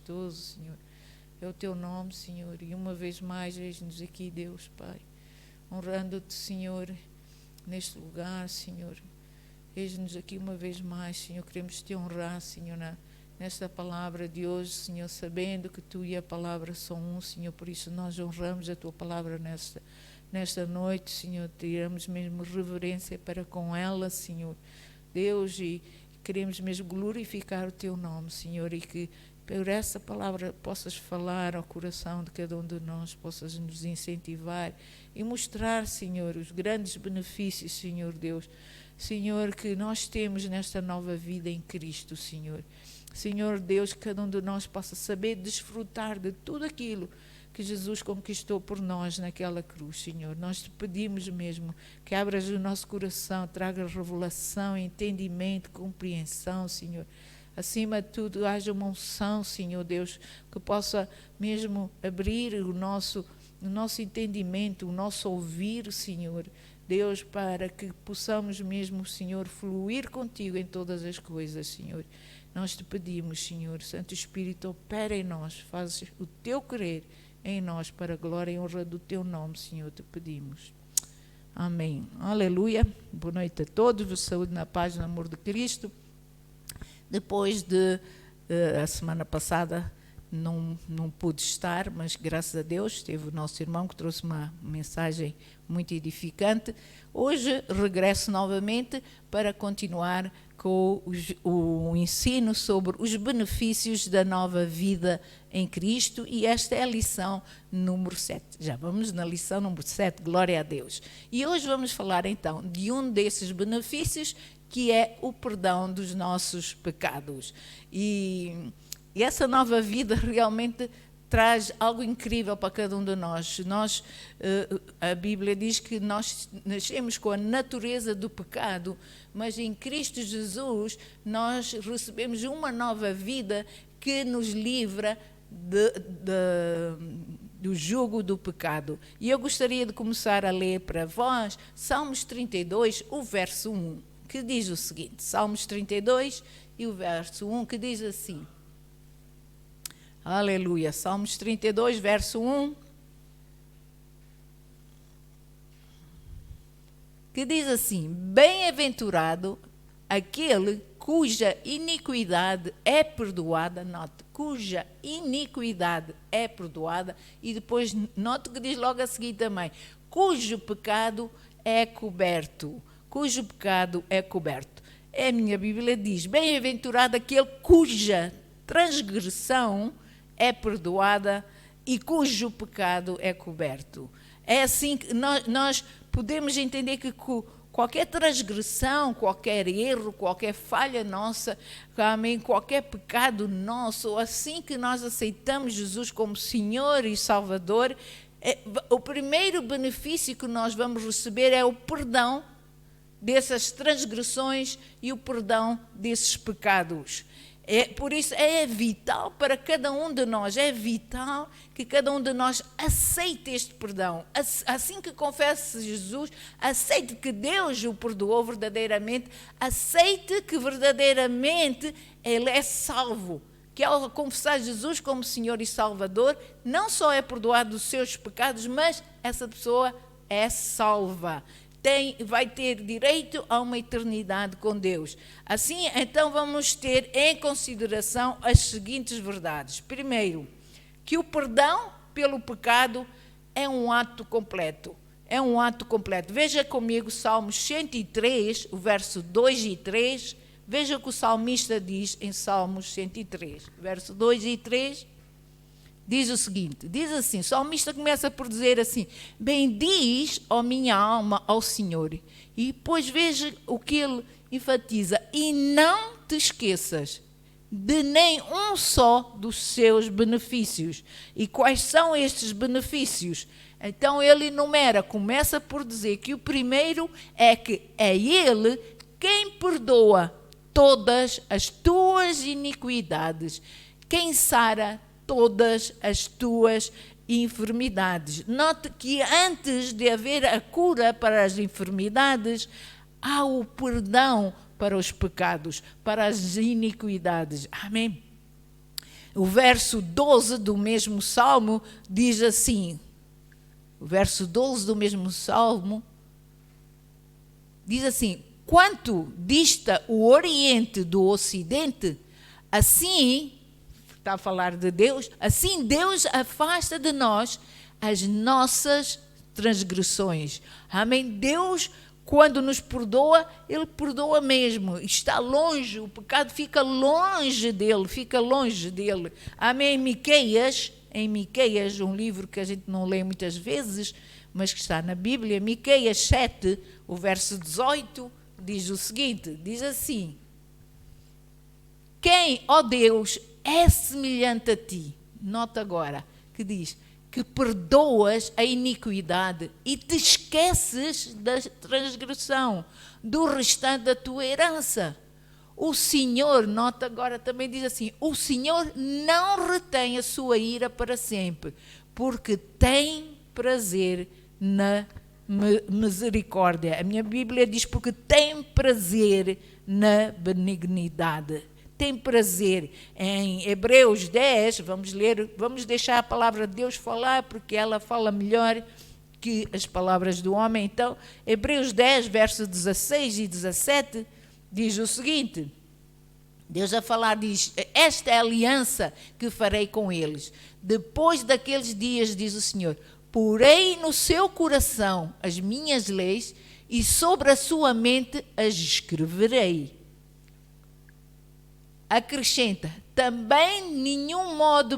majestoso, Senhor. É o Teu nome, Senhor. E uma vez mais, eis-nos aqui, Deus, Pai, honrando-Te, Senhor, neste lugar, Senhor. Eis-nos aqui uma vez mais, Senhor. Queremos Te honrar, Senhor, nesta palavra de hoje, Senhor, sabendo que Tu e a palavra são um, Senhor. Por isso nós honramos a Tua palavra nesta noite, Senhor. Tiramos mesmo reverência para com ela, Senhor. Deus, e queremos mesmo glorificar o Teu nome, Senhor, e que por essa palavra possas falar ao coração de cada um de nós, possas nos incentivar e mostrar, Senhor, os grandes benefícios, Senhor Deus, Senhor, que nós temos nesta nova vida em Cristo, Senhor. Senhor Deus, que cada um de nós possa saber desfrutar de tudo aquilo que Jesus conquistou por nós naquela cruz, Senhor. Nós Te pedimos mesmo que abras o nosso coração, traga revelação, entendimento, compreensão, Senhor. Acima de tudo, haja uma unção, Senhor Deus, que possa mesmo abrir o nosso entendimento, o nosso ouvir, Senhor Deus, para que possamos mesmo, Senhor, fluir contigo em todas as coisas, Senhor. Nós Te pedimos, Senhor, Santo Espírito, opera em nós, faz o Teu querer em nós, para a glória e honra do Teu nome, Senhor, Te pedimos. Amém. Aleluia. Boa noite a todos, saúde na paz, no amor de Cristo. Depois de a semana passada não pude estar, mas graças a Deus teve o nosso irmão que trouxe uma mensagem muito edificante. Hoje regresso novamente para continuar com o ensino sobre os benefícios da nova vida em Cristo, e esta é a lição número 7. Já vamos na lição número 7, glória a Deus. E hoje vamos falar então de um desses benefícios, que é o perdão dos nossos pecados. E essa nova vida realmente traz algo incrível para cada um de nós. A Bíblia diz que nós nascemos com a natureza do pecado, mas em Cristo Jesus nós recebemos uma nova vida que nos livra do jugo do pecado. E eu gostaria de começar a ler para vós Salmos 32, o verso 1, que diz o seguinte, Salmos 32 e o verso 1, que diz assim, aleluia, Salmos 32, verso 1, que diz assim, bem-aventurado aquele cuja iniquidade é perdoada, note, cuja iniquidade é perdoada, e depois note que diz logo a seguir também, cujo pecado é coberto, cujo pecado é coberto. A minha Bíblia diz, bem-aventurado aquele cuja transgressão é perdoada e cujo pecado é coberto. É assim que nós podemos entender que qualquer transgressão, qualquer erro, qualquer falha nossa, amém, qualquer pecado nosso, assim que nós aceitamos Jesus como Senhor e Salvador, o primeiro benefício que nós vamos receber é o perdão dessas transgressões e o perdão desses pecados. Por isso é vital para cada um de nós, é vital que cada um de nós aceite este perdão. Assim que confesse Jesus, aceite que Deus o perdoou verdadeiramente, aceite que verdadeiramente ele é salvo. Que ao confessar Jesus como Senhor e Salvador, não só é perdoado dos seus pecados, mas essa pessoa é salva. Vai ter direito a uma eternidade com Deus. Assim, então, vamos ter em consideração as seguintes verdades. Primeiro, que o perdão pelo pecado é um ato completo. É um ato completo. Veja comigo Salmos 103, o verso 2 e 3. Veja o que o salmista diz em Salmos 103, verso 2 e 3. Diz o seguinte, diz assim, o salmista começa por dizer assim, bendiz, ó minha alma, ao Senhor. E depois veja o que ele enfatiza, e não te esqueças de nem um só dos seus benefícios. E quais são estes benefícios? Então ele enumera, começa por dizer que o primeiro é que é ele quem perdoa todas as tuas iniquidades, quem sara todas as tuas enfermidades. Note que antes de haver a cura para as enfermidades, há o perdão para os pecados, para as iniquidades. Amém? O verso 12 do mesmo Salmo diz assim, o verso 12 do mesmo Salmo diz assim: quanto dista o Oriente do Ocidente, assim, está a falar de Deus, assim Deus afasta de nós as nossas transgressões. Amém? Deus, quando nos perdoa, Ele perdoa mesmo. Está longe, o pecado fica longe dele. Amém? Em Miqueias, um livro que a gente não lê muitas vezes, mas que está na Bíblia, Miqueias 7, o verso 18, diz o seguinte, diz assim: quem, ó Deus, é semelhante a ti? Nota agora que diz que perdoas a iniquidade e te esqueces da transgressão do restante da tua herança. O Senhor, nota agora também diz assim, o Senhor não retém a sua ira para sempre, porque tem prazer na misericórdia. A minha Bíblia diz porque tem prazer na benignidade. Tem prazer. Em Hebreus 10, vamos ler, vamos deixar a palavra de Deus falar, porque ela fala melhor que as palavras do homem. Então, Hebreus 10, versos 16 e 17, diz o seguinte, Deus a falar diz, esta é a aliança que farei com eles. Depois daqueles dias, diz o Senhor, porei no seu coração as minhas leis e sobre a sua mente as escreverei. Acrescenta, também de nenhum modo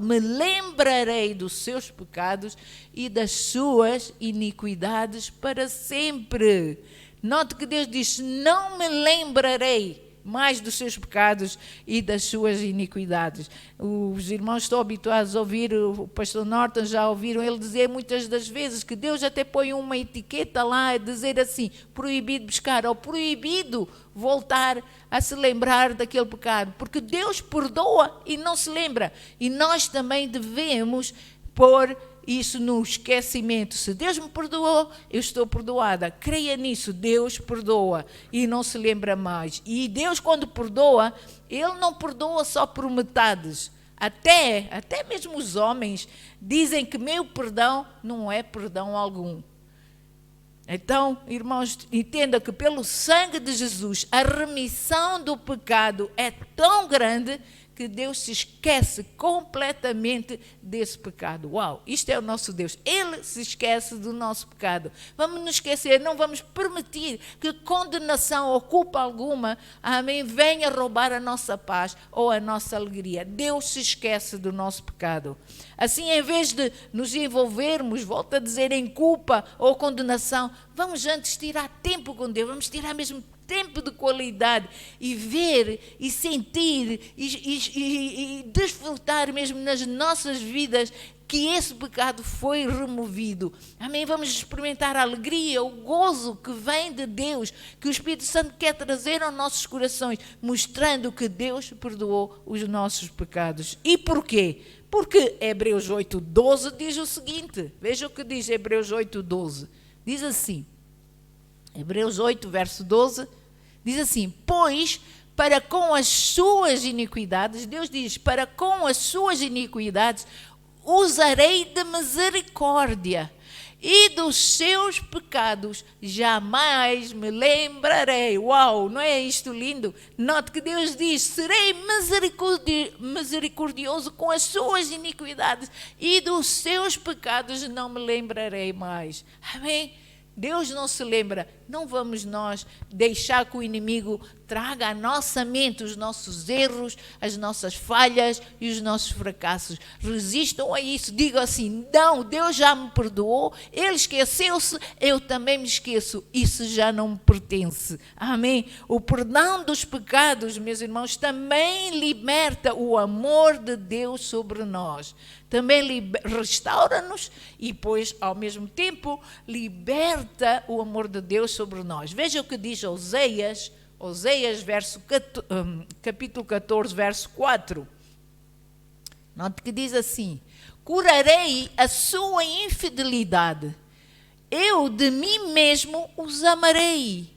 me lembrarei dos seus pecados e das suas iniquidades para sempre. Note que Deus diz, não me lembrarei mais dos seus pecados e das suas iniquidades. Os irmãos estão habituados a ouvir, o pastor Norton já ouviram ele dizer muitas das vezes que Deus até põe uma etiqueta lá a dizer assim, proibido buscar ou proibido voltar a se lembrar daquele pecado, porque Deus perdoa e não se lembra, e nós também devemos pôr isso no esquecimento. Se Deus me perdoou, eu estou perdoada. Creia nisso, Deus perdoa e não se lembra mais. E Deus, quando perdoa, Ele não perdoa só por metades. Até mesmo os homens dizem que meu perdão não é perdão algum. Então, irmãos, entenda que pelo sangue de Jesus, a remissão do pecado é tão grande que Deus se esquece completamente desse pecado. Uau, isto é o nosso Deus. Ele se esquece do nosso pecado. Vamos nos esquecer, não vamos permitir que condenação ou culpa alguma, amém, venha roubar a nossa paz ou a nossa alegria. Deus se esquece do nosso pecado. Assim, em vez de nos envolvermos, volto a dizer, em culpa ou condenação, vamos antes tirar tempo com Deus, vamos tirar mesmo tempo de qualidade e ver e sentir e desfrutar mesmo nas nossas vidas que esse pecado foi removido. Amém? Vamos experimentar a alegria, o gozo que vem de Deus, que o Espírito Santo quer trazer aos nossos corações, mostrando que Deus perdoou os nossos pecados. E porquê? Porque Hebreus 8:12 diz o seguinte, veja o que diz Hebreus 8:12, diz assim, Hebreus 8, verso 12, diz assim, pois para com as suas iniquidades, Deus diz, para com as suas iniquidades, usarei de misericórdia, e dos seus pecados jamais me lembrarei. Uau, não é isto lindo? Note que Deus diz, serei misericordioso com as suas iniquidades, e dos seus pecados não me lembrarei mais. Amém? Deus não se lembra, não vamos nós deixar que o inimigo traga à nossa mente os nossos erros, as nossas falhas e os nossos fracassos. Resistam a isso, digam assim, não, Deus já me perdoou, Ele esqueceu-se, eu também me esqueço, isso já não me pertence. Amém? O perdão dos pecados, meus irmãos, também liberta o amor de Deus sobre nós. Também restaura-nos e, pois, ao mesmo tempo, liberta o amor de Deus sobre nós. Veja o que diz Oséias, capítulo 14, verso 4. Note que diz assim, curarei a sua infidelidade, eu de mim mesmo os amarei,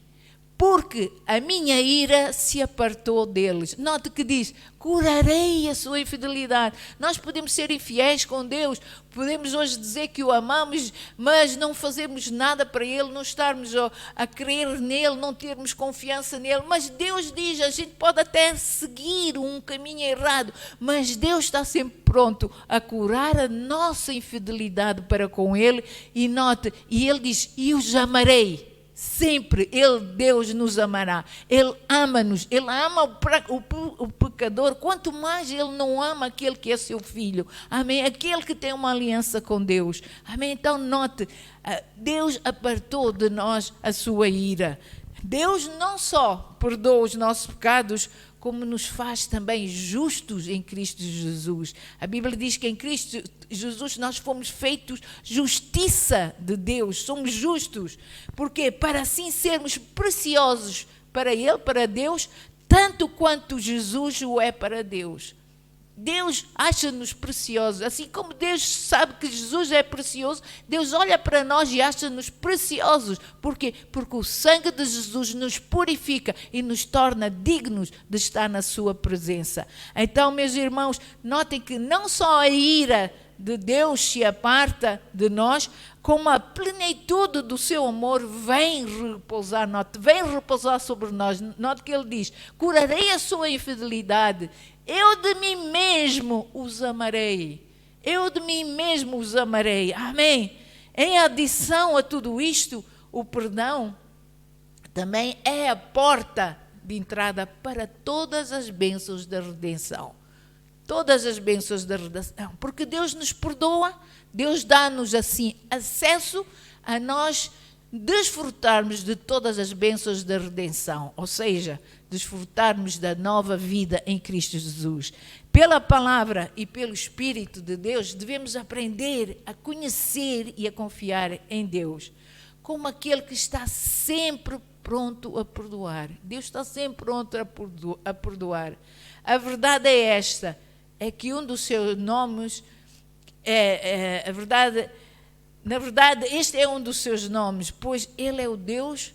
porque a minha ira se apartou deles. Note que diz, curarei a sua infidelidade. Nós podemos ser infiéis com Deus, podemos hoje dizer que o amamos, mas não fazemos nada para Ele, não estarmos a crer nele, não termos confiança nele. Mas Deus diz, a gente pode até seguir um caminho errado, mas Deus está sempre pronto a curar a nossa infidelidade para com Ele. E note, e Ele diz, e os amarei. Sempre Deus nos amará. Ele ama-nos. Ele ama o pecador. Quanto mais Ele não ama aquele que é seu filho. Amém? Aquele que tem uma aliança com Deus. Amém? Então note, Deus apartou de nós a sua ira. Deus não só perdoa os nossos pecados, como nos faz também justos em Cristo Jesus. A Bíblia diz que em Cristo Jesus nós fomos feitos justiça de Deus, somos justos. Porque para assim sermos preciosos para Ele, para Deus, tanto quanto Jesus o é para Deus. Deus acha-nos preciosos, assim como Deus sabe que Jesus é precioso, Deus olha para nós e acha-nos preciosos. Por quê? Porque o sangue de Jesus nos purifica e nos torna dignos de estar na sua presença. Então, meus irmãos, notem que não só a ira de Deus se aparta de nós, como a plenitude do seu amor vem repousar, vem repousar sobre nós. Note que ele diz, curarei a sua infidelidade, eu de mim mesmo os amarei. Eu de mim mesmo os amarei. Amém? Em adição a tudo isto, o perdão também é a porta de entrada para todas as bênçãos da redenção. Todas as bênçãos da redenção. Porque Deus nos perdoa, Deus dá-nos assim acesso a nós desfrutarmos de todas as bênçãos da redenção, ou seja, desfrutarmos da nova vida em Cristo Jesus. Pela palavra e pelo Espírito de Deus, devemos aprender a conhecer e a confiar em Deus, como aquele que está sempre pronto a perdoar. Deus está sempre pronto a perdoar. A verdade é esta, é que um dos seus nomes na verdade, este é um dos seus nomes, pois Ele é o Deus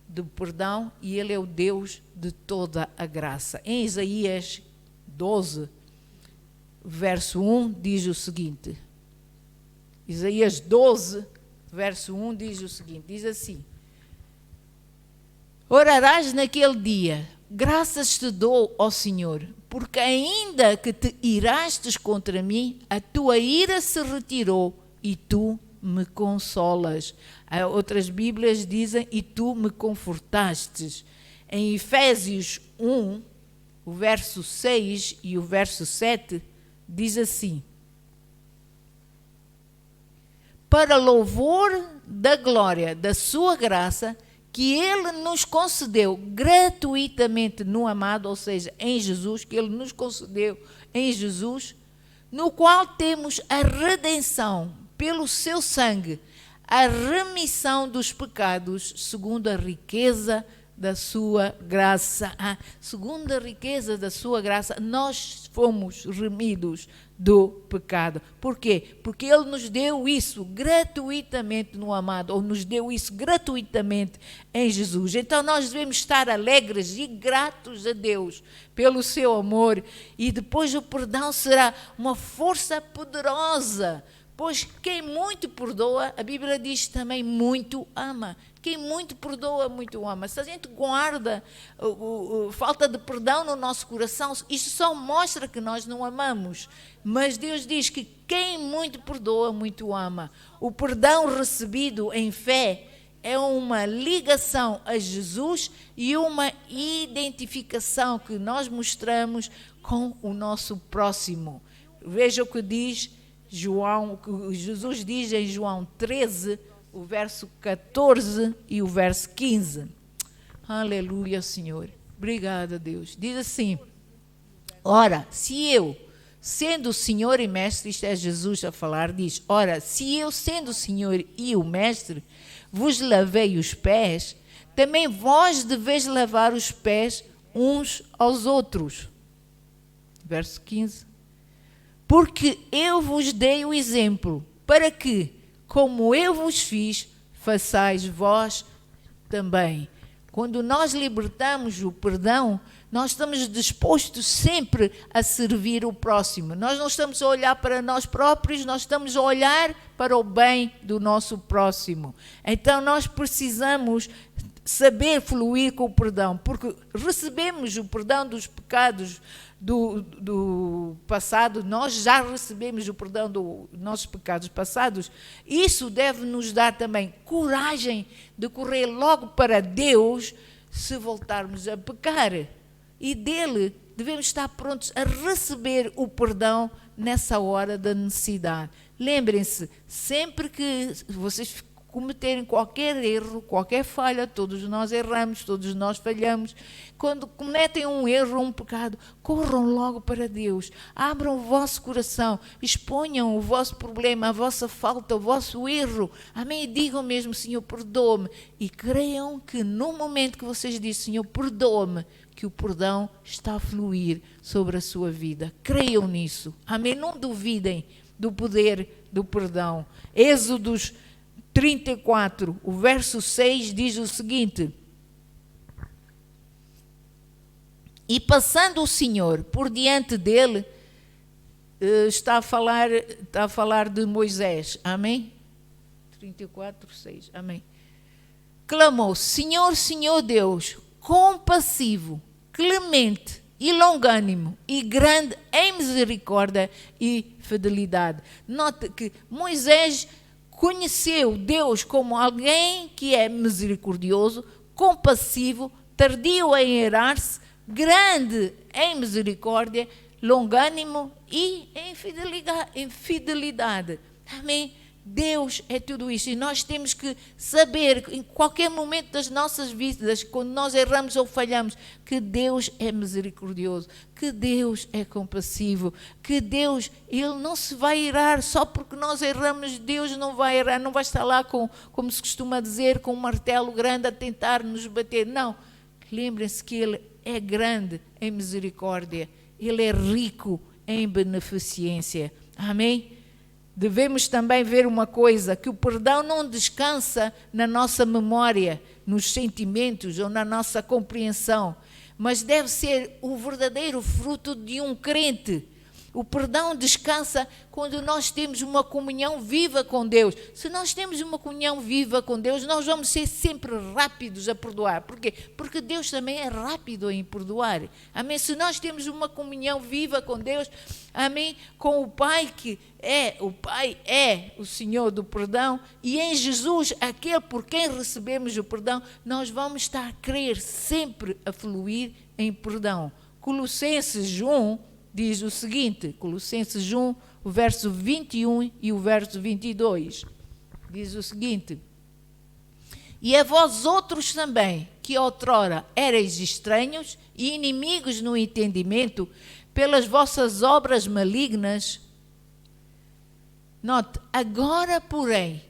do perdão e Ele é o Deus de toda a graça. Em Isaías 12, verso 1, diz o seguinte. Isaías 12, verso 1, diz o seguinte, diz assim: orarás naquele dia, graças te dou, ó Senhor, porque ainda que te irastes contra mim, a tua ira se retirou e tu me consolas. Outras Bíblias dizem, e tu me confortastes. Em Efésios 1, o verso 6 e o verso 7, diz assim: para louvor da glória da sua graça, que Ele nos concedeu gratuitamente no amado, ou seja, em Jesus, que Ele nos concedeu em Jesus, no qual temos a redenção pelo seu sangue, a remissão dos pecados, segundo a riqueza da sua graça. Segundo a riqueza da sua graça, nós fomos remidos do pecado. Por quê? Porque Ele nos deu isso gratuitamente no amado, ou nos deu isso gratuitamente em Jesus. Então nós devemos estar alegres e gratos a Deus pelo seu amor, e depois o perdão será uma força poderosa. Pois quem muito perdoa, a Bíblia diz também muito ama. Quem muito perdoa, muito ama. Se a gente guarda falta de perdão no nosso coração, isto só mostra que nós não amamos. Mas Deus diz que quem muito perdoa, muito ama. O perdão recebido em fé é uma ligação a Jesus e uma identificação que nós mostramos com o nosso próximo. Veja o que diz João, que Jesus diz em João 13, o verso 14 e o verso 15. Aleluia, Senhor. Obrigada, Deus. Diz assim: ora, se eu, sendo o Senhor e Mestre, isto é Jesus a falar, diz: ora, se eu, sendo o Senhor e o Mestre, vos lavei os pés, também vós deveis lavar os pés uns aos outros. Verso 15. Porque eu vos dei o exemplo, para que, como eu vos fiz, façais vós também. Quando nós libertamos o perdão, nós estamos dispostos sempre a servir o próximo. Nós não estamos a olhar para nós próprios, nós estamos a olhar para o bem do nosso próximo. Então nós precisamos saber fluir com o perdão, porque recebemos o perdão dos pecados do passado, nós já recebemos o perdão dos nossos pecados passados. Isso deve nos dar também coragem de correr logo para Deus se voltarmos a pecar. E dele devemos estar prontos a receber o perdão nessa hora da necessidade. Lembrem-se, sempre que vocês cometerem qualquer erro, qualquer falha, todos nós erramos, todos nós falhamos. Quando cometem um erro, um pecado, corram logo para Deus, abram o vosso coração, exponham o vosso problema, a vossa falta, o vosso erro. Amém? E digam mesmo, Senhor, perdoa-me. E creiam que no momento que vocês dizem, Senhor, perdoa-me, que o perdão está a fluir sobre a sua vida. Creiam nisso. Amém? Não duvidem do poder do perdão. Êxodos 34, o verso 6 diz o seguinte: e passando o Senhor por diante dele, está a falar de Moisés, amém? 34, 6, amém. Clamou: Senhor, Senhor Deus, compassivo, clemente e longânimo e grande em misericórdia e fidelidade. Note que Moisés conheceu Deus como alguém que é misericordioso, compassivo, tardio em irar-se, grande em misericórdia, longânimo e em fidelidade. Amém? Deus é tudo isso, e nós temos que saber, em qualquer momento das nossas vidas, quando nós erramos ou falhamos, que Deus é misericordioso, que Deus é compassivo, que Deus, Ele não se vai irar só porque nós erramos. Deus não vai irar, não vai estar lá como se costuma dizer, com um martelo grande a tentar nos bater. Não, lembrem-se que Ele é grande em misericórdia, Ele é rico em beneficência. Amém? Devemos também ver uma coisa, que o perdão não descansa na nossa memória, nos sentimentos ou na nossa compreensão, mas deve ser o verdadeiro fruto de um crente. O perdão descansa quando nós temos uma comunhão viva com Deus. Se nós temos uma comunhão viva com Deus, nós vamos ser sempre rápidos a perdoar. Por quê? Porque Deus também é rápido em perdoar. Amém? Se nós temos uma comunhão viva com Deus, amém? Com o Pai, que o Pai é o Senhor do perdão, e em Jesus, aquele por quem recebemos o perdão, nós vamos estar a crer sempre a fluir em perdão. Colossenses 1 diz o seguinte, Colossenses 1, o verso 21 e o verso 22, diz o seguinte: e a vós outros também, que outrora erais estranhos e inimigos no entendimento, pelas vossas obras malignas, note, agora porém,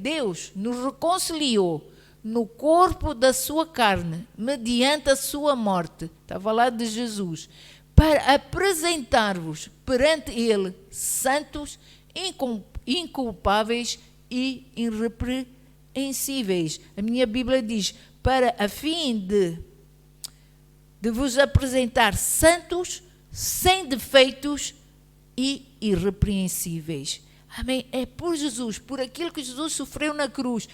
Deus nos reconciliou no corpo da sua carne, mediante a sua morte, está a falar de Jesus, para apresentar-vos perante Ele santos, inculpáveis e irrepreensíveis. A minha Bíblia diz, para a fim de vos apresentar santos, sem defeitos e irrepreensíveis. Amém? É por Jesus, por aquilo que Jesus sofreu na cruz.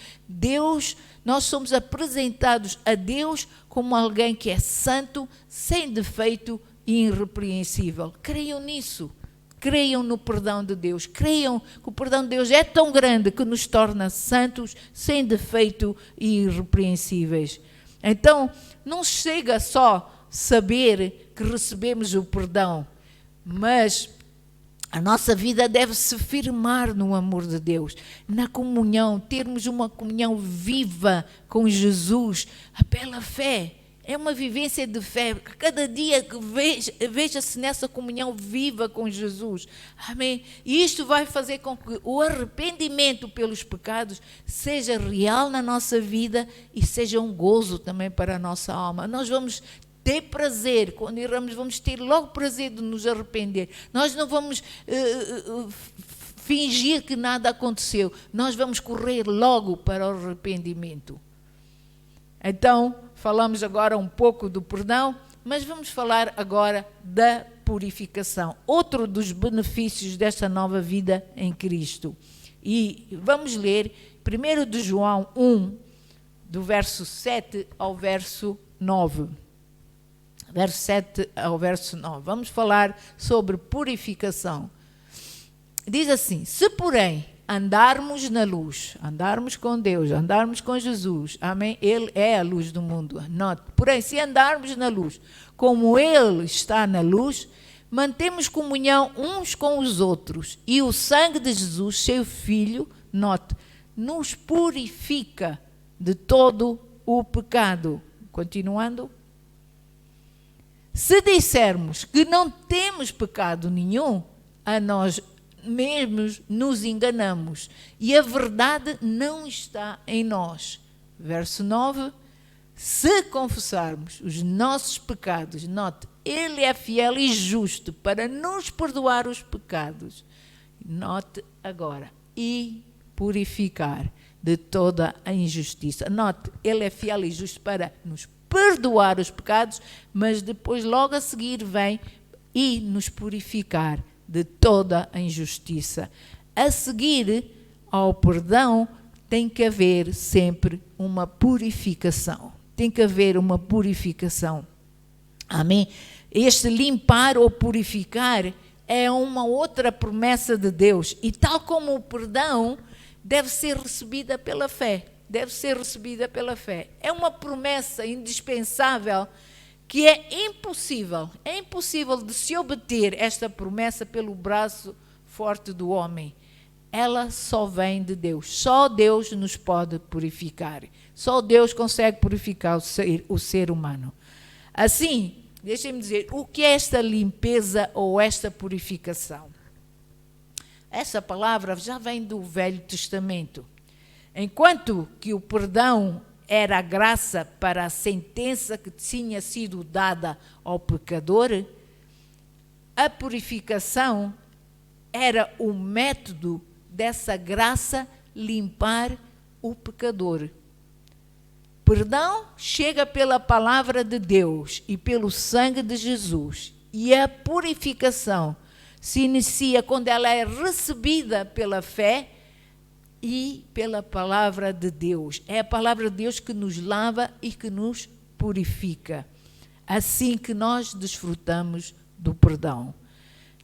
Nós somos apresentados a Deus como alguém que é santo, sem defeito e irrepreensível. Creiam nisso. Creiam no perdão de Deus. Creiam que o perdão de Deus é tão grande que nos torna santos, sem defeito e irrepreensíveis. Então, não chega só saber que recebemos o perdão, mas a nossa vida deve se firmar no amor de Deus, na comunhão, termos uma comunhão viva com Jesus, pela fé. É uma vivência de fé. Cada dia que veja-se nessa comunhão viva com Jesus. Amém? E isto vai fazer com que o arrependimento pelos pecados seja real na nossa vida e seja um gozo também para a nossa alma. Nós vamos ter prazer, quando erramos, vamos ter logo prazer de nos arrepender. Nós não vamos fingir que nada aconteceu. Nós vamos correr logo para o arrependimento. Então, falamos agora um pouco do perdão, mas vamos falar agora da purificação. Outro dos benefícios desta nova vida em Cristo. E vamos ler 1 de João 1, do verso 7 ao verso 9. Verso 7 ao verso 9. Vamos falar sobre purificação. Diz assim: se porém andarmos na luz, andarmos com Deus, andarmos com Jesus, amém? Ele é a luz do mundo. Note, porém, se andarmos na luz, como Ele está na luz, mantemos comunhão uns com os outros, e o sangue de Jesus, seu Filho, note, nos purifica de todo o pecado. Continuando. Se dissermos que não temos pecado nenhum, a nós mesmos nos enganamos e a verdade não está em nós. Verso 9. Se confessarmos os nossos pecados, note, Ele é fiel e justo para nos perdoar os pecados. Note agora, e purificar de toda a injustiça. Note, Ele é fiel e justo para nos perdoar os pecados, mas depois logo a seguir vem e nos purificar de toda a injustiça. A seguir ao perdão tem que haver sempre uma purificação. Tem que haver uma purificação. Amém? Este limpar ou purificar é uma outra promessa de Deus. E tal como o perdão deve ser recebida pela fé. Deve ser recebida pela fé. É uma promessa indispensável que é impossível de se obter esta promessa pelo braço forte do homem. Ela só vem de Deus. Só Deus nos pode purificar. Só Deus consegue purificar o ser humano. Assim, deixem-me dizer, o que é esta limpeza ou esta purificação? Essa palavra já vem do Velho Testamento. Enquanto que o perdão era a graça para a sentença que tinha sido dada ao pecador, a purificação era o método dessa graça limpar o pecador. Perdão chega pela palavra de Deus e pelo sangue de Jesus. E a purificação se inicia quando ela é recebida pela fé e pela palavra de Deus. É a palavra de Deus que nos lava e que nos purifica. Assim que nós desfrutamos do perdão.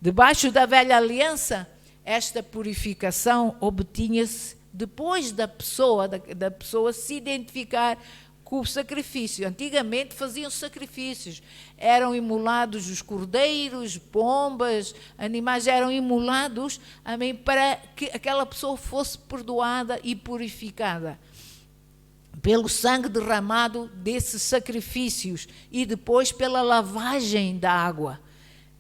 Debaixo da velha aliança, esta purificação obtinha-se depois da pessoa se identificar com o sacrifício. Antigamente faziam sacrifícios, eram imolados os cordeiros, pombas, animais eram imolados, amém, para que aquela pessoa fosse perdoada e purificada pelo sangue derramado desses sacrifícios e depois pela lavagem da água.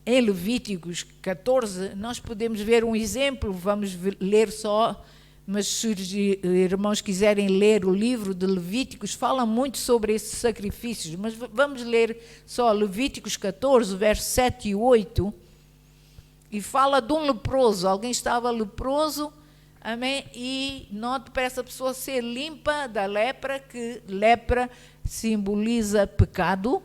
Em Levíticos 14, nós podemos ver um exemplo, vamos ler só, mas se os irmãos quiserem ler o livro de Levíticos, fala muito sobre esses sacrifícios, mas vamos ler só Levíticos 14, versos 7 e 8, e fala de um leproso. Alguém estava leproso, amém? E note para essa pessoa ser limpa da lepra, que lepra simboliza pecado.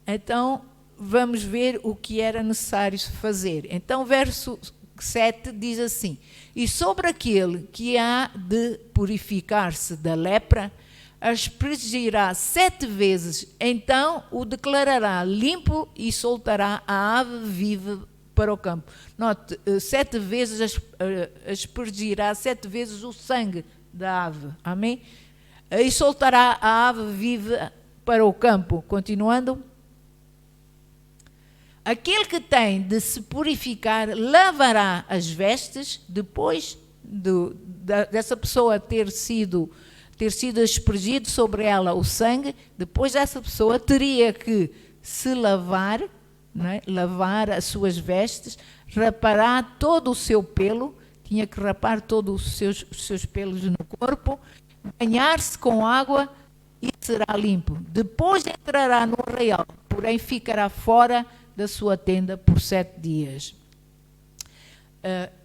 Então, vamos ver o que era necessário fazer. Então, verso 7 diz assim: e sobre aquele que há de purificar-se da lepra, aspergirá 7 vezes, então o declarará limpo e soltará a ave viva para o campo. Note, 7 vezes aspergirá 7 vezes o sangue da ave, amém? E soltará a ave viva para o campo. Continuando. Aquele que tem de se purificar lavará as vestes depois dessa pessoa ter sido aspergido sobre ela o sangue. Depois essa pessoa teria que se lavar, não é? Lavar as suas vestes, rapará todo o seu pelo, tinha que rapar todos os seus pelos no corpo, banhar-se com água e será limpo. Depois entrará no arraial, porém ficará fora da sua tenda por 7 dias.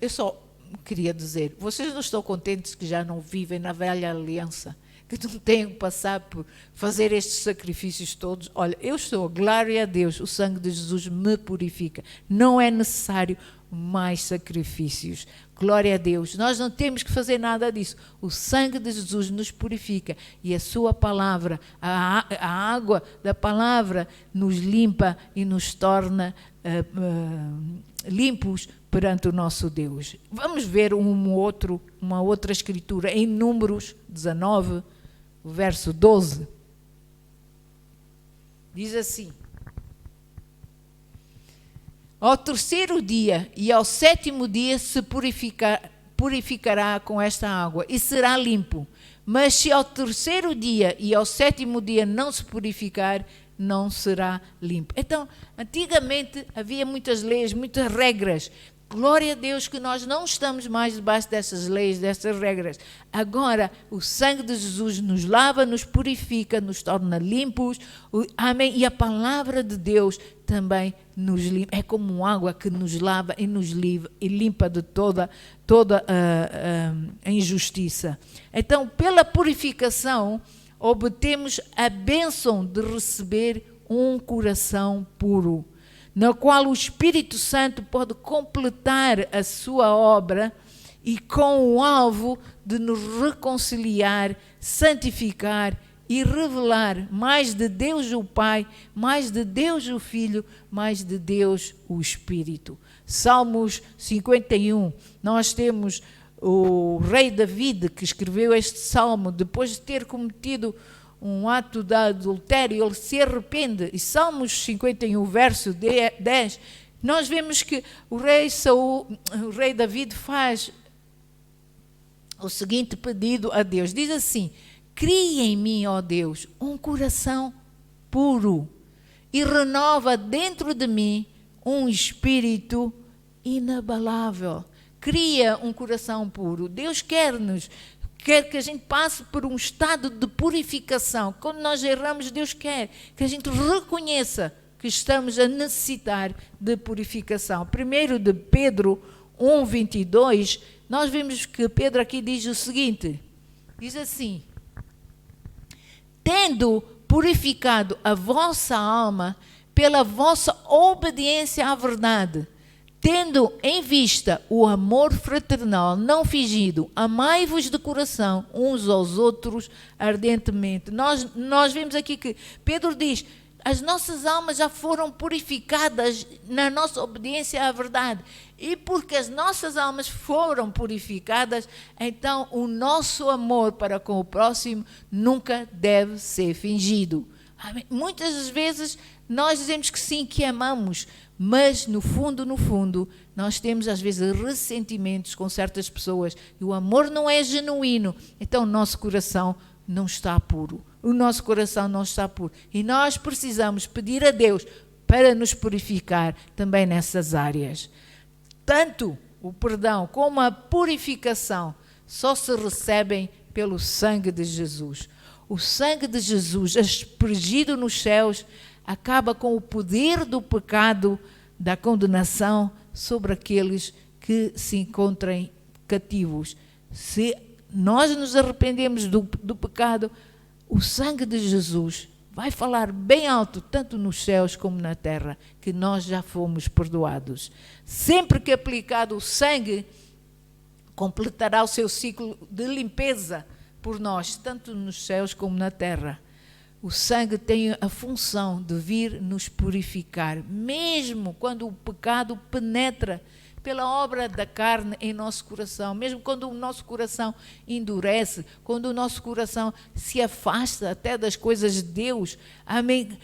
Eu só queria dizer, vocês não estão contentes que já não vivem na velha aliança? que não tenho que passar por fazer estes sacrifícios todos. Olha, eu estou, glória a Deus, o sangue de Jesus me purifica. Não é necessário mais sacrifícios. Glória a Deus. Nós não temos que fazer nada disso. O sangue de Jesus nos purifica e a sua palavra, a água da palavra nos limpa e nos torna limpos perante o nosso Deus. Vamos ver uma outra escritura em Números 19, verso 12. Diz assim: ao terceiro dia e ao sétimo dia se purificará com esta água e será limpo. Mas se ao terceiro dia e ao sétimo dia não se purificar, não será limpo. Então, antigamente havia muitas leis, muitas regras. Glória a Deus que nós não estamos mais debaixo dessas leis, dessas regras. Agora, o sangue de Jesus nos lava, nos purifica, nos torna limpos. Amém? E a palavra de Deus também nos limpa. É como água que nos lava e nos limpa de toda a injustiça. Então, pela purificação, obtemos a bênção de receber um coração puro, na qual o Espírito Santo pode completar a sua obra e com o alvo de nos reconciliar, santificar e revelar mais de Deus o Pai, mais de Deus o Filho, mais de Deus o Espírito. Salmos 51, nós temos o rei David que escreveu este salmo depois de ter cometido um ato de adultério, ele se arrepende. E Salmos 51, verso 10, nós vemos que o rei David faz o seguinte pedido a Deus. Diz assim: cria em mim, ó Deus, um coração puro e renova dentro de mim um espírito inabalável. Cria um coração puro. Deus quer que a gente passe por um estado de purificação. Quando nós erramos, Deus quer que a gente reconheça que estamos a necessitar de purificação. Primeiro de Pedro 1:22, nós vimos que Pedro aqui diz o seguinte, diz assim: tendo purificado a vossa alma pela vossa obediência à verdade, tendo em vista o amor fraternal não fingido, amai-vos de coração uns aos outros ardentemente. Nós vemos aqui que Pedro diz, as nossas almas já foram purificadas na nossa obediência à verdade. E porque as nossas almas foram purificadas, então o nosso amor para com o próximo nunca deve ser fingido. Amém? Muitas das vezes nós dizemos que sim, que amamos, mas no fundo, nós temos às vezes ressentimentos com certas pessoas e o amor não é genuíno, então o nosso coração não está puro. O nosso coração não está puro. E nós precisamos pedir a Deus para nos purificar também nessas áreas. Tanto o perdão como a purificação só se recebem pelo sangue de Jesus. O sangue de Jesus, aspergido nos céus, acaba com o poder do pecado, da condenação sobre aqueles que se encontrem cativos. Se nós nos arrependemos do pecado, o sangue de Jesus vai falar bem alto, tanto nos céus como na terra, que nós já fomos perdoados. Sempre que aplicado o sangue, completará o seu ciclo de limpeza por nós, tanto nos céus como na terra. O sangue tem a função de vir nos purificar, mesmo quando o pecado penetra pela obra da carne em nosso coração, mesmo quando o nosso coração endurece, quando o nosso coração se afasta até das coisas de Deus. Amém?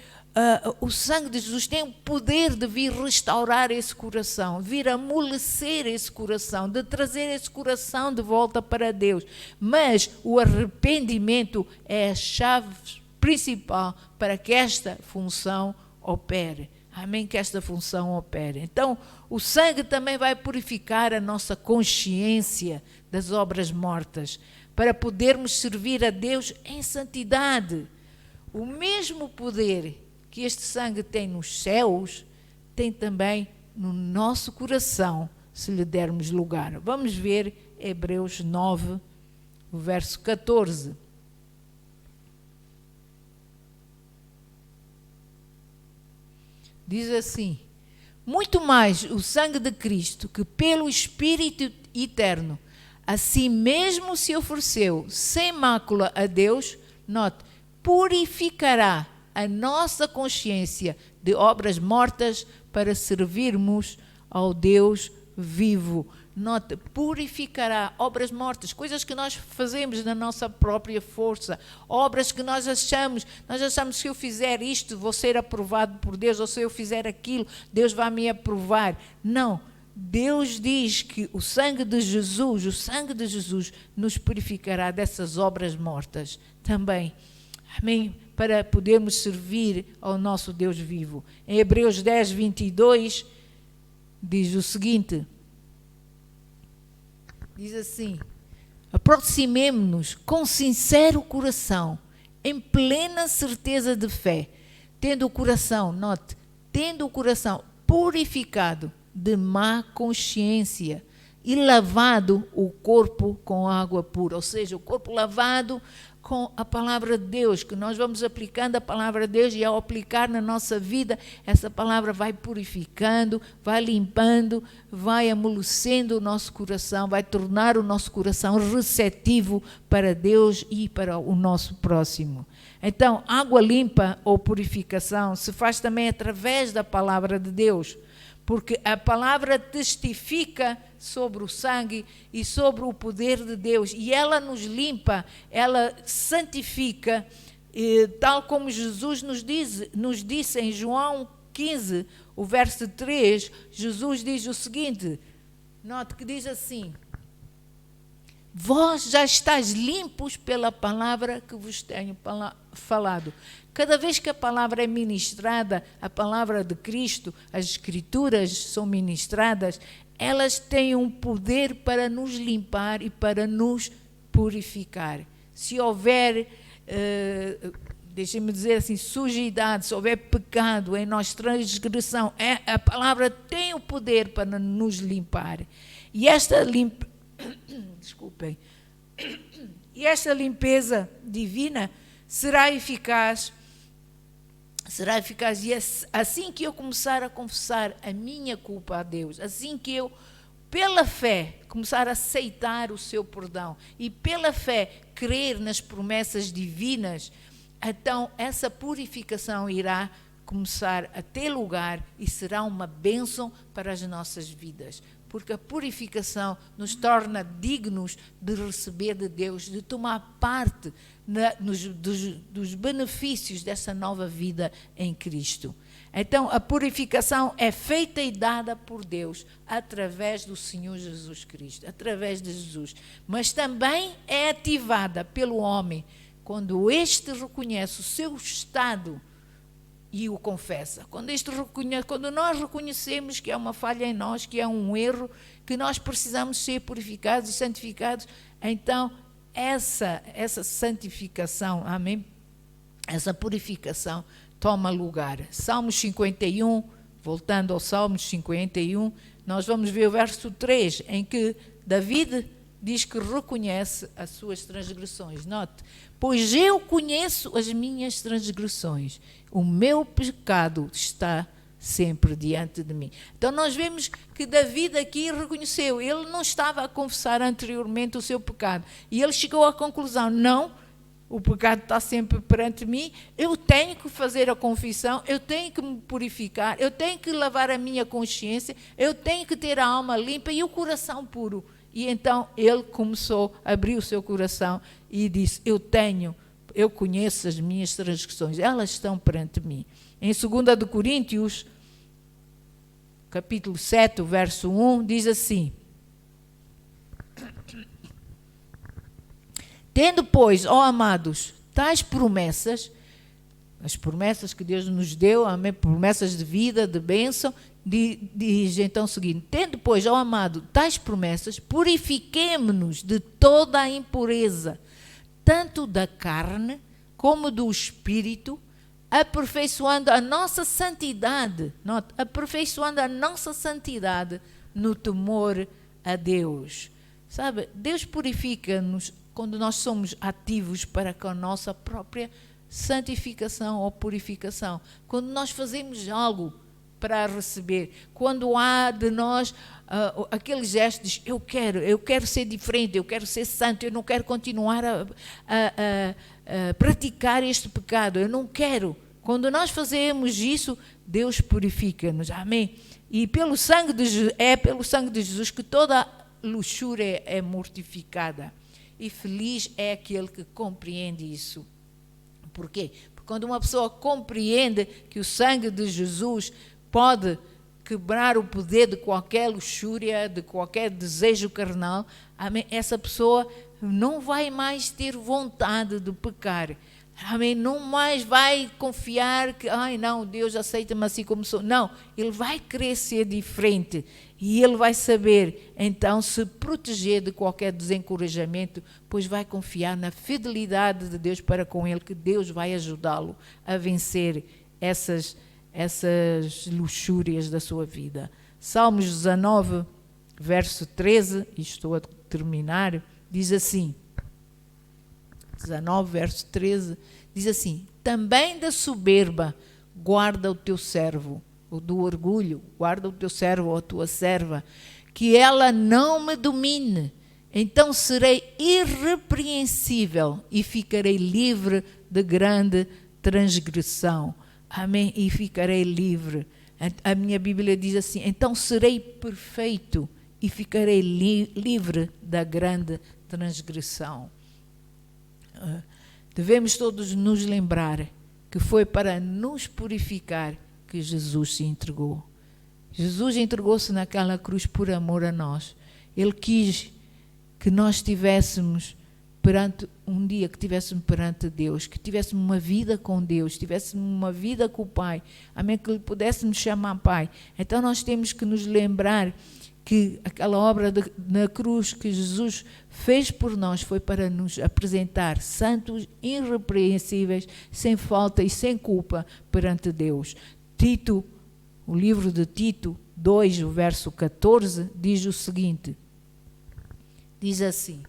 O sangue de Jesus tem o poder de vir restaurar esse coração, vir amolecer esse coração, de trazer esse coração de volta para Deus. Mas o arrependimento é a chave principal para que esta função opere. Amém? Que esta função opere. Então, o sangue também vai purificar a nossa consciência das obras mortas, para podermos servir a Deus em santidade. O mesmo poder que este sangue tem nos céus, tem também no nosso coração, se lhe dermos lugar. Vamos ver Hebreus 9, verso 14. diz assim: muito mais o sangue de Cristo, que pelo Espírito eterno, assim mesmo se ofereceu sem mácula a Deus, note, purificará a nossa consciência de obras mortas para servirmos ao Deus vivo. Note, purificará obras mortas, coisas que nós fazemos na nossa própria força, obras que nós achamos que se eu fizer isto, vou ser aprovado por Deus, ou se eu fizer aquilo, Deus vai me aprovar. Não, Deus diz que o sangue de Jesus nos purificará dessas obras mortas também. Amém? Para podermos servir ao nosso Deus vivo. Em Hebreus 10, 22, diz o seguinte, diz assim: aproximemo-nos com sincero coração, em plena certeza de fé, tendo o coração purificado de má consciência e lavado o corpo com água pura, ou seja, o corpo lavado com a palavra de Deus, que nós vamos aplicando a palavra de Deus, e ao aplicar na nossa vida, essa palavra vai purificando, vai limpando, vai amolecendo o nosso coração, vai tornar o nosso coração receptivo para Deus e para o nosso próximo. Então, água limpa ou purificação se faz também através da palavra de Deus, porque a palavra testifica sobre o sangue e sobre o poder de Deus, e ela nos limpa, ela santifica, tal como Jesus nos disse em João 15, o verso 3, Jesus diz o seguinte, note que diz assim: vós já estáis limpos pela palavra que vos tenho falado. Cada vez que a palavra é ministrada, a palavra de Cristo, as Escrituras são ministradas, elas têm um poder para nos limpar e para nos purificar. Se houver, deixem-me dizer assim, sujidade, se houver pecado em nós, transgressão, a palavra tem o poder para nos limpar. E esta E esta limpeza divina será eficaz, e assim que eu começar a confessar a minha culpa a Deus, assim que eu, pela fé, começar a aceitar o seu perdão e pela fé crer nas promessas divinas, então essa purificação irá começar a ter lugar e será uma bênção para as nossas vidas. Porque a purificação nos torna dignos de receber de Deus, de tomar parte dos benefícios dessa nova vida em Cristo. Então, a purificação é feita e dada por Deus através do Senhor Jesus Cristo, através de Jesus. Mas também é ativada pelo homem quando este reconhece o seu estado e o confessa. Quando nós reconhecemos que há uma falha em nós, que há um erro, que nós precisamos ser purificados e santificados, então essa santificação, amém? Essa purificação toma lugar. Salmos 51, voltando ao Salmos 51, nós vamos ver o verso 3, em que David diz que reconhece as suas transgressões. Note, pois eu conheço as minhas transgressões, o meu pecado está sempre diante de mim. Então nós vemos que David aqui reconheceu, ele não estava a confessar anteriormente o seu pecado, e ele chegou à conclusão, não, o pecado está sempre perante mim, eu tenho que fazer a confissão, eu tenho que me purificar, eu tenho que lavar a minha consciência, eu tenho que ter a alma limpa e o coração puro. E então ele começou a abrir o seu coração e disse, eu conheço as minhas transgressões, elas estão perante mim. Em 2 de Coríntios, capítulo 7, verso 1, diz assim: tendo, pois, ó amados, tais promessas, as promessas que Deus nos deu, amém, promessas de vida, de bênção, diz então o seguinte: tendo, pois, ó amado, tais promessas, purifiquemo-nos de toda a impureza, tanto da carne como do espírito, aperfeiçoando a nossa santidade, note, aperfeiçoando a nossa santidade no temor a Deus. Sabe, Deus purifica-nos quando nós somos ativos para com a nossa própria santificação ou purificação. Quando nós fazemos algo para receber. Quando há de nós aquele gesto de eu quero ser diferente, eu quero ser santo, eu não quero continuar a praticar este pecado, eu não quero. Quando nós fazemos isso, Deus purifica-nos, amém? E pelo sangue de Jesus que toda luxúria é mortificada. E feliz é aquele que compreende isso. Por quê? Porque quando uma pessoa compreende que o sangue de Jesus pode quebrar o poder de qualquer luxúria, de qualquer desejo carnal, amém? Essa pessoa não vai mais ter vontade de pecar. Amém? Não mais vai confiar que, não, Deus aceita-me assim como sou. Não, ele vai querer ser diferente e ele vai saber, então, se proteger de qualquer desencorajamento, pois vai confiar na fidelidade de Deus para com ele, que Deus vai ajudá-lo a vencer essas luxúrias da sua vida. Salmos 19, verso 13, e estou a terminar, diz assim, 19, verso 13, diz assim: também da soberba guarda o teu servo, ou do orgulho, guarda o teu servo ou a tua serva, que ela não me domine, então serei irrepreensível e ficarei livre de grande transgressão. Amém? E ficarei livre. A minha Bíblia diz assim: então serei perfeito e ficarei livre da grande transgressão. Devemos todos nos lembrar que foi para nos purificar que Jesus se entregou. Jesus entregou-se naquela cruz por amor a nós. Ele quis que nós estivéssemos perante um dia, que estivéssemos perante Deus, que tivéssemos uma vida com Deus, tivéssemos uma vida com o Pai, amém, que lhe pudéssemos chamar Pai. Então nós temos que nos lembrar que aquela obra na cruz que Jesus fez por nós foi para nos apresentar santos, irrepreensíveis, sem falta e sem culpa perante Deus. Tito, o livro de Tito 2, o verso 14, diz o seguinte, diz assim: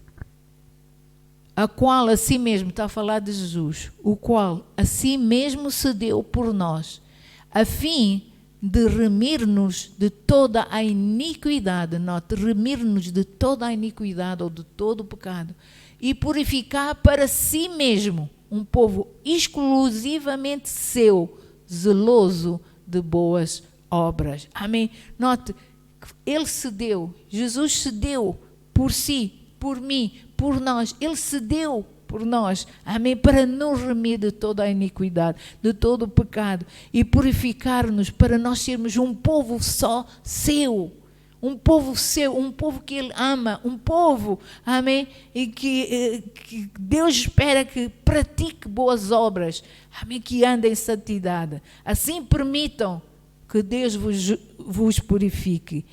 a qual a si mesmo, está a falar de Jesus, o qual a si mesmo se deu por nós, a fim de remir-nos de toda a iniquidade, note, remir-nos de toda a iniquidade ou de todo o pecado, e purificar para si mesmo um povo exclusivamente seu, zeloso de boas obras. Amém? Note, ele se deu, Jesus se deu por si, por mim, por nós, ele se deu por nós, amém, para nos remir de toda a iniquidade, de todo o pecado e purificar-nos para nós sermos um povo só seu, um povo seu, um povo que ele ama, um povo, amém, e que Deus espera que pratique boas obras, amém, que ande em santidade. Assim permitam que Deus vos purifique.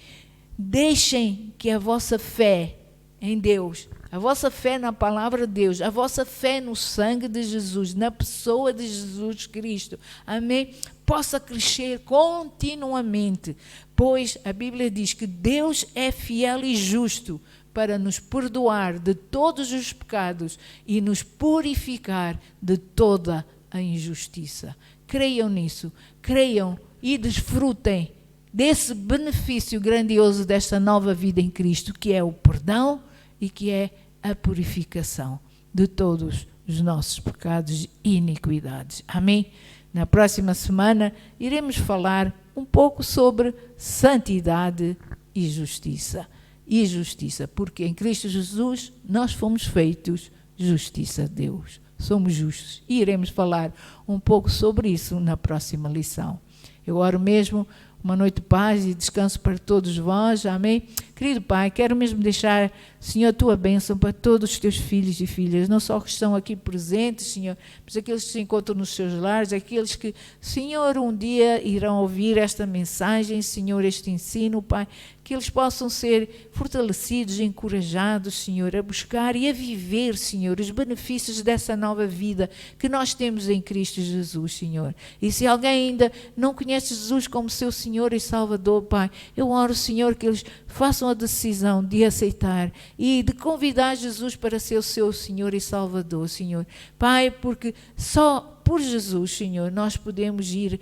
Deixem que a vossa fé em Deus, a vossa fé na palavra de Deus, a vossa fé no sangue de Jesus, na pessoa de Jesus Cristo, amém, possa crescer continuamente, pois a Bíblia diz que Deus é fiel e justo para nos perdoar de todos os pecados e nos purificar de toda a injustiça. Creiam nisso, creiam e desfrutem desse benefício grandioso desta nova vida em Cristo, que é o perdão e que é a purificação de todos os nossos pecados e iniquidades. Amém? Na próxima semana iremos falar um pouco sobre santidade e justiça. E justiça, porque em Cristo Jesus nós fomos feitos justiça de Deus. Somos justos. E iremos falar um pouco sobre isso na próxima lição. Eu oro mesmo. Uma noite de paz e descanso para todos vós, amém? Querido Pai, quero mesmo deixar, Senhor, a tua bênção para todos os teus filhos e filhas, não só que estão aqui presentes, Senhor, mas aqueles que se encontram nos seus lares, aqueles que, Senhor, um dia irão ouvir esta mensagem, Senhor, este ensino, Pai, que eles possam ser fortalecidos, encorajados, Senhor, a buscar e a viver, Senhor, os benefícios dessa nova vida que nós temos em Cristo Jesus, Senhor. E se alguém ainda não conhece Jesus como seu Senhor e Salvador, Pai, eu oro, Senhor, que eles façam a decisão de aceitar e de convidar Jesus para ser o seu Senhor e Salvador, Senhor. Pai, porque só por Jesus, Senhor, nós podemos ir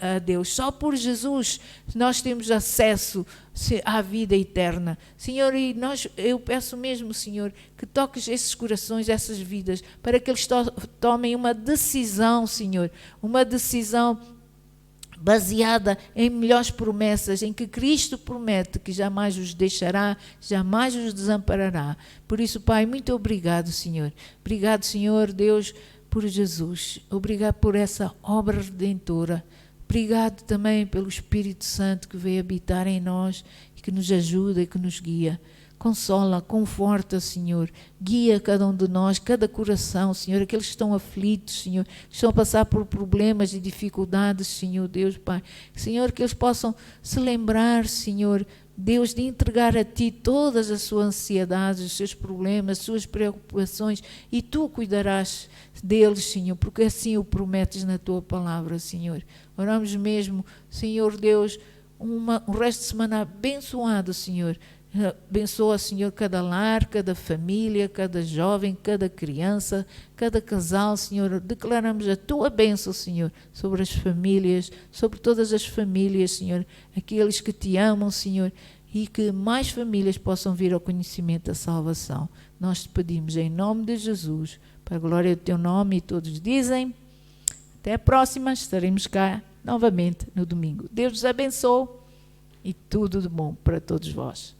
a Deus. Só por Jesus nós temos acesso à vida eterna. Senhor, e eu peço mesmo, Senhor, que toques esses corações, essas vidas, para que eles tomem uma decisão, Senhor, uma decisão baseada em melhores promessas, em que Cristo promete que jamais os deixará, jamais os desamparará. Por isso, Pai, muito obrigado, Senhor. Obrigado, Senhor, Deus, por Jesus. Obrigado por essa obra redentora. Obrigado também pelo Espírito Santo que veio habitar em nós e que nos ajuda e que nos guia. Consola, conforta, Senhor, guia cada um de nós, cada coração, Senhor, aqueles que estão aflitos, Senhor, que estão a passar por problemas e dificuldades, Senhor, Deus, Pai. Senhor, que eles possam se lembrar, Senhor, Deus, de entregar a Ti todas as suas ansiedades, os seus problemas, as suas preocupações, e Tu cuidarás deles, Senhor, porque assim o prometes na Tua palavra, Senhor. Oramos mesmo, Senhor Deus, um resto de semana abençoado, Senhor. Abençoa, Senhor, cada lar, cada família, cada jovem, cada criança, cada casal, Senhor. Declaramos a Tua bênção, Senhor, sobre as famílias, sobre todas as famílias, Senhor. Aqueles que Te amam, Senhor, e que mais famílias possam vir ao conhecimento da salvação. Nós Te pedimos em nome de Jesus, para a glória do Teu nome, e todos dizem, até a próxima, estaremos cá novamente no domingo. Deus os abençoe e tudo de bom para todos vós.